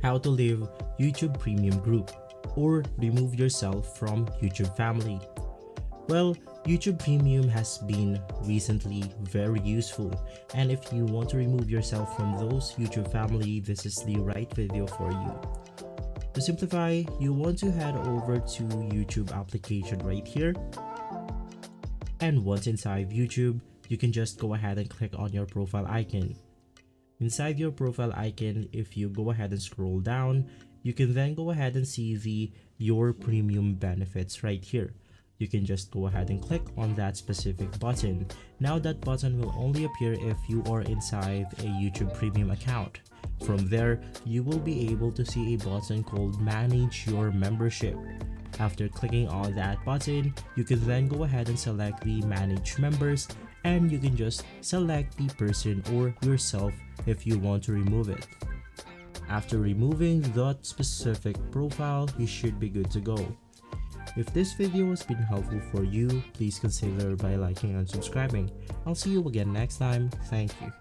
How to leave YouTube Premium Group or remove yourself from YouTube family. Well, YouTube Premium has been recently very useful, and if you want to remove yourself from those YouTube family, this is the right video for you. To simplify, you want to head over to YouTube application right here, and once inside YouTube, you can just go ahead and click on your profile icon. Inside your profile icon, if you go ahead and scroll down, you can then go ahead and see the Your Premium benefits right here. You can just go ahead and click on that specific button. Now that button will only appear if you are inside a YouTube Premium account. From there, you will be able to see a button called Manage Your Membership. After clicking on that button, you can then go ahead and select the Manage Members, and you can just select the person or yourself if you want to remove it. After removing that specific profile, you should be good to go. If this video has been helpful for you, please consider by liking and subscribing. I'll see you again next time. Thank you.